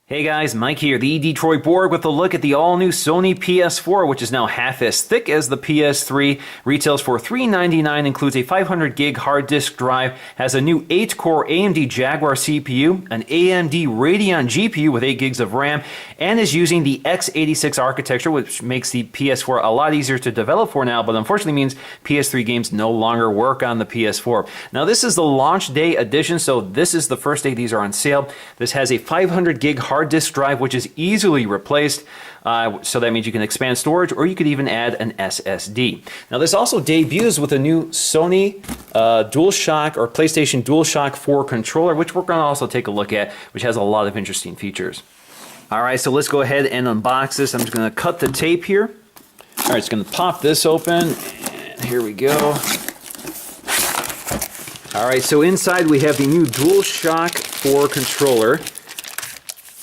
Hey guys, Mike here, the Detroit Borg, with a look at the all-new Sony PS4, which is now half as thick as the PS3, retails for $399, includes a 500 gig hard disk drive, has a new 8-core AMD Jaguar CPU, an AMD Radeon GPU with 8 gigs of RAM, and is using the x86 architecture, which makes the PS4 a lot easier to develop for now, but unfortunately means PS3 games no longer work on the PS4. Now this is the launch day edition, so this is the first day these are on sale. This has a 500 gig hard disk drive, which is easily replaced, so that means you can expand storage, or you could even add an SSD. Now this also debuts with a new Sony DualShock or PlayStation DualShock 4 controller, which we're going to also take a look at, which has a lot of interesting features. Alright, so let's go ahead and unbox this. I'm just going to cut the tape here. Alright, just going to pop this open, and here we go. Alright, so inside we have the new DualShock 4 controller.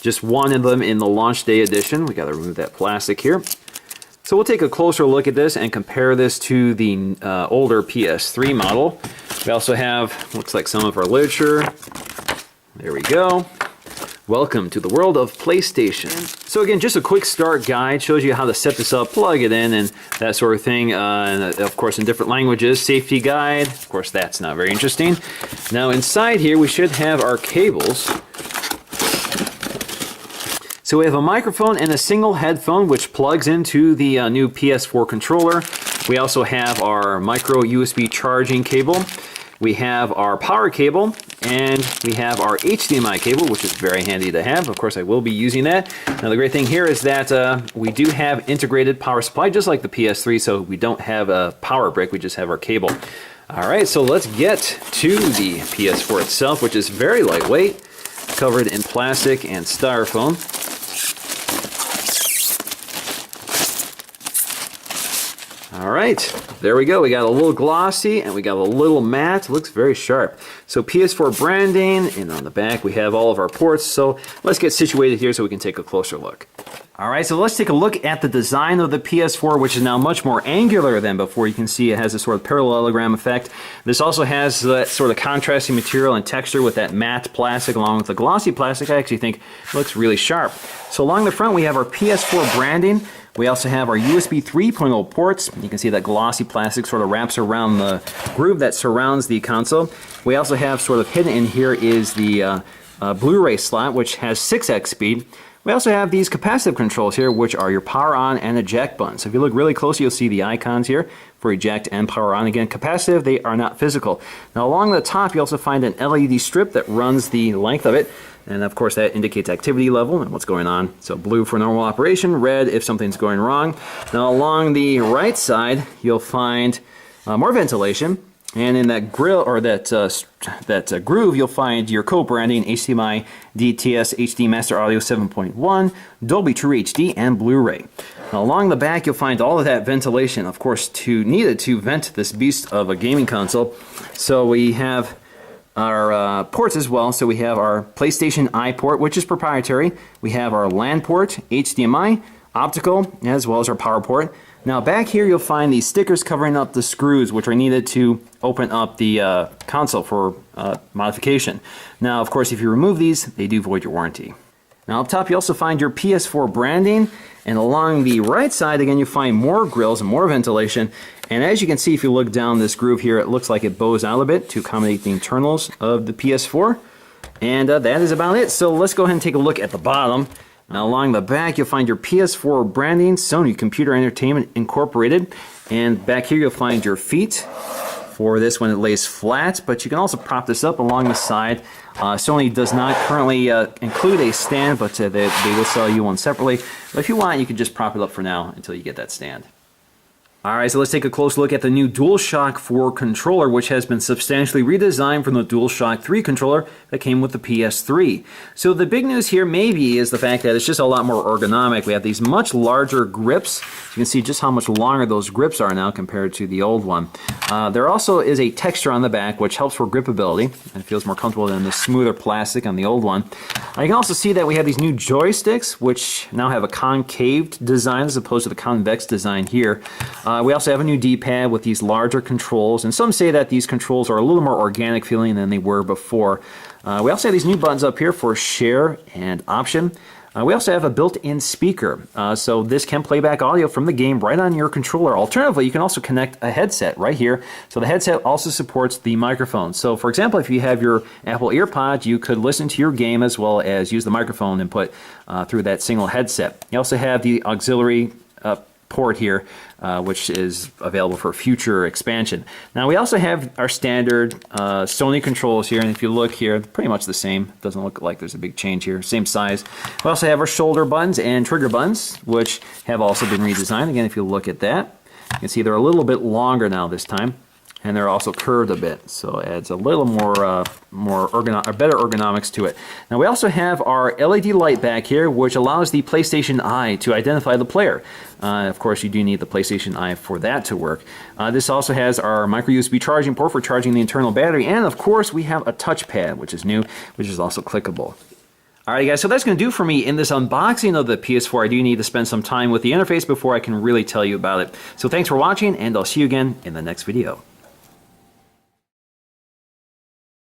Just one of them in the launch day edition. We got to remove that plastic here. So we'll take a closer look at this and compare this to the older PS3 model. We also have, looks like, some of our literature. There we go. Welcome to the world of PlayStation. So again, just a quick start guide, shows you how to set this up, plug it in, and that sort of thing. And of course in different languages. Safety guide, of course that's not very interesting. Now inside here we should have our cables. So we have a microphone and a single headphone which plugs into the new PS4 controller. We also have our micro USB charging cable. We have our power cable, and we have our HDMI cable, which is very handy to have. Of course, I will be using that. Now the great thing here is that we do have integrated power supply, just like the PS3, so we don't have a power brick, we just have our cable. All right, so let's get to the PS4 itself, which is very lightweight, covered in plastic and styrofoam. All right, there we go. We got a little glossy and we got a little matte. Looks very sharp. So PS4 branding, and on the back we have all of our ports. So let's get situated here so we can take a closer look. All right, so let's take a look at the design of the PS4, which is now much more angular than before. You can see it has a sort of parallelogram effect. This also has that sort of contrasting material and texture with that matte plastic along with the glossy plastic. I actually think it looks really sharp. So along the front we have our PS4 branding. We also have our USB 3.0 ports. You can see that glossy plastic sort of wraps around the groove that surrounds the console. We also have sort of hidden in here is the Blu-ray slot, which has 6x speed. We also have these capacitive controls here, which are your power on and eject buttons. So if you look really closely, you'll see the icons here for eject and power on. Again, capacitive, they are not physical. Now along the top, you also find an LED strip that runs the length of it. And of course that indicates activity level and what's going on. So blue for normal operation, red if something's going wrong. Now along the right side, you'll find more ventilation. And in that grill, or that groove, you'll find your co-branding HDMI, DTS, HD Master Audio 7.1, Dolby True HD, and Blu-ray. Now along the back, you'll find all of that ventilation, of course, needed to vent this beast of a gaming console. So we have our ports as well. So we have our PlayStation I port, which is proprietary. We have our LAN port, HDMI, optical, as well as our power port. Now back here you'll find these stickers covering up the screws, which are needed to open up the console for modification. Now of course if you remove these, they do void your warranty. Now up top you also find your PS4 branding, and along the right side again you find more grills and more ventilation. And as you can see, if you look down this groove here, it looks like it bows out a bit to accommodate the internals of the PS4. And that is about it. So let's go ahead and take a look at the bottom. Now along the back you'll find your PS4 branding, Sony Computer Entertainment Incorporated, and back here you'll find your feet for this when it lays flat, but you can also prop this up along the side. Sony does not currently include a stand, but they will sell you one separately. But if you want, you can just prop it up for now until you get that stand. Alright, so let's take a close look at the new DualShock 4 controller, which has been substantially redesigned from the DualShock 3 controller that came with the PS3. So the big news here maybe is the fact that it's just a lot more ergonomic. We have these much larger grips. You can see just how much longer those grips are now compared to the old one. There also is a texture on the back which helps for gripability and feels more comfortable than the smoother plastic on the old one. You can also see that we have these new joysticks which now have a concaved design as opposed to the convex design here. We also have a new D-pad with these larger controls, and some say that these controls are a little more organic feeling than they were before. We also have these new buttons up here for share and option. We also have a built-in speaker, so this can play back audio from the game right on your controller. Alternatively, you can also connect a headset right here. So the headset also supports the microphone. So for example, if you have your Apple EarPods, you could listen to your game as well as use the microphone input through that single headset. You also have the auxiliary port here, which is available for future expansion. Now we also have our standard Sony controls here, and if you look here, pretty much the same. Doesn't look like there's a big change here. Same size. We also have our shoulder buttons and trigger buttons, which have also been redesigned. Again, if you look at that, you can see they're a little bit longer now this time, and they're also curved a bit, so it adds a little more better ergonomics to it. Now we also have our LED light back here, which allows the PlayStation Eye to identify the player. Of course, you do need the PlayStation Eye for that to work. This also has our micro USB charging port for charging the internal battery, and of course we have a touchpad, which is new, which is also clickable. Alright guys, so that's going to do for me in this unboxing of the PS4. I do need to spend some time with the interface before I can really tell you about it. So thanks for watching, and I'll see you again in the next video.